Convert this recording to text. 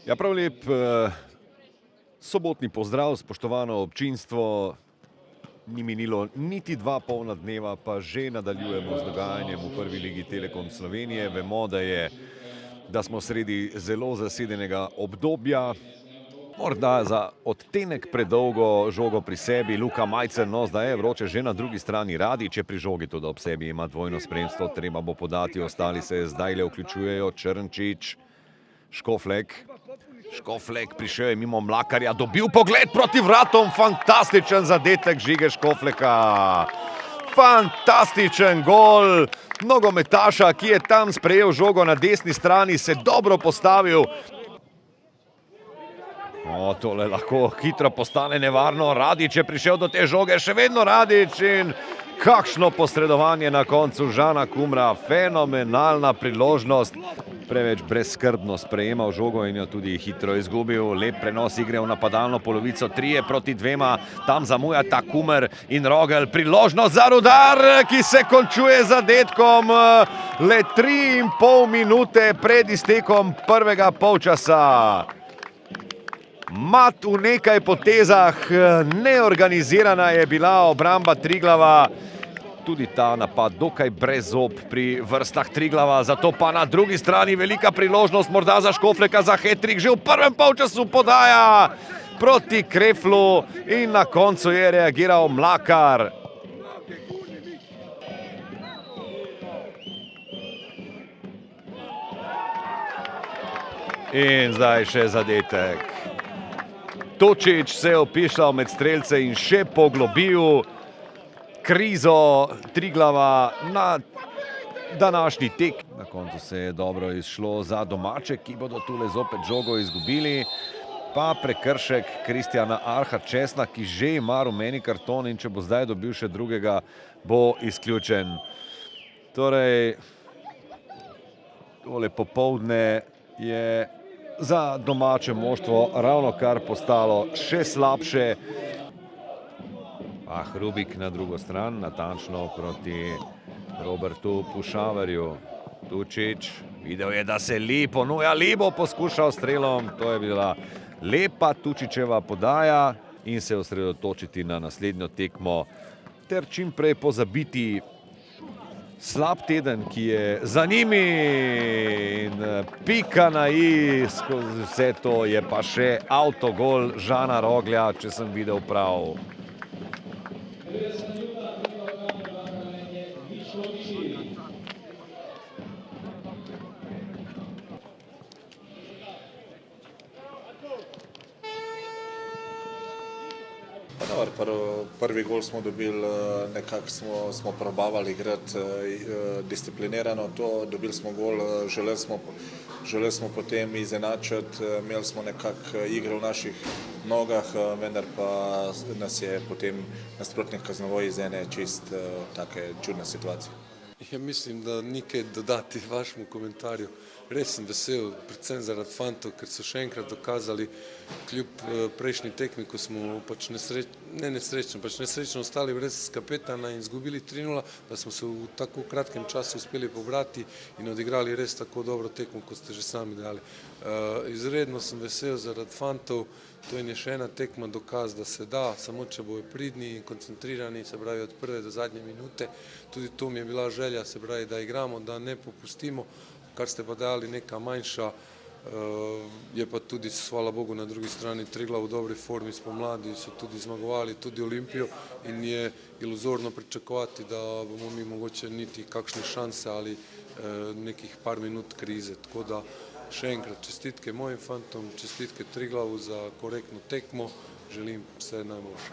Ja, prav lep sobotni pozdrav, spoštovano občinstvo. Ni minilo niti 2 polna dneva, pa že nadaljujemo z dogajanjem v prvi ligi Telekom Slovenije. Vemo, da smo sredi zelo zasedenega obdobja. Morda za odtenek predolgo žogo pri sebi Luka Majcer, no zdaj je vroče že na drugi strani. Radić je pri žogi, tudi ob sebi ima dvojno spremstvo, treba bo podati, ostali se zdaj le vključujejo. Črnčič, Škoflek prišel je mimo Mlakarja, dobil pogled proti vratom, fantastičen zadetek Žige Škofleka. Fantastičen gol nogometaša, ki je tam sprejel žogo na desni strani, se dobro postavil. Tole lahko hitro postane nevarno. Radić je prišel do te žoge, še vedno Radić in kakšno posredovanje na koncu Žana Kumra. Fenomenalna priložnost. Preveč brezskrbno sprejemal žogo in jo tudi hitro izgubil. Lep prenos igre v napadalno polovico, 3-2. Tam zamujata Kumer in Rogel. Priložnost za Rudar, ki se končuje z zadetkom le 3,5 minute pred iztekom prvega polčasa. Mat v nekaj potezah, neorganizirana je bila obramba Triglava. Tudi ta napad dokaj brezzob pri vrstah Triglava, zato pa na drugi strani velika priložnost morda za Škofleka za hat-trick. Že v prvem polčasu podaja proti Kreflu in na koncu je reagiral Mlakar. In zdaj še zadetek. Točič se je opišljal med strelce in še poglobil krizo Triglava na današnji tek. Na koncu se je dobro izšlo za domače, ki bodo tule zopet žogo izgubili. Pa prekršek Kristjana Arha-Česna, ki že ima rumeni karton in če bo zdaj dobil še drugega, bo izključen. Torej, tole popoldne je za domače moštvo ravno kar postalo še slabše. Rubik na drugo stran, natančno proti Robertu Pušaverju. Tučič, videl je, da se Li ponuja, Li bo poskušal strelom. To je bila lepa Tučičeva podaja in se osredotočiti na naslednjo tekmo ter čim prej pozabiti slab teden, ki je za njimi, in pika na i skozi vse to je pa še avtogol Žana Roglja, če sem videl prav. Prvi gol smo dobili, nekako smo probavali igrati disciplinirano to, dobili smo gol, želeli smo potem izenačiti, imeli smo nekako igro v naših nogah, vendar pa nas je potem nasprotnik kaznovoj iz ene čist take čudne situacije. Ja, mislim, da ni kaj dodati vašemu komentarju. Res sem vesel, predvsem zaradi fantov, ker so še enkrat dokazali, kljub prejšnji tekmi, ko smo pač nesrečno ostali brez kapetana in izgubili 3:0, da smo se v tako kratkem času uspeli pobrati in odigrali res tako dobro tekmo, kot ste že sami dali. Izredno sem vesel zaradi fantov, to je še ena tekma, dokaz, da se da, samo če bojo pridni in koncentrirani, se pravi od prve do zadnje minute. Tudi to mi je bila želja, se pravi, da igramo, da ne popustimo. Kar ste pa dali neka manjša, je pa tudi, hvala Bogu, na drugi strani Triglav v dobri formi spomladi, so tudi zmagovali, tudi Olimpijo in je iluzorno pričakovati, da bomo mi mogoče niti kakšne šanse ali nekih par minut krize. Tako da še enkrat čestitke mojim fantom, čestitke Triglavu za korektno tekmo, želim vse najboljše.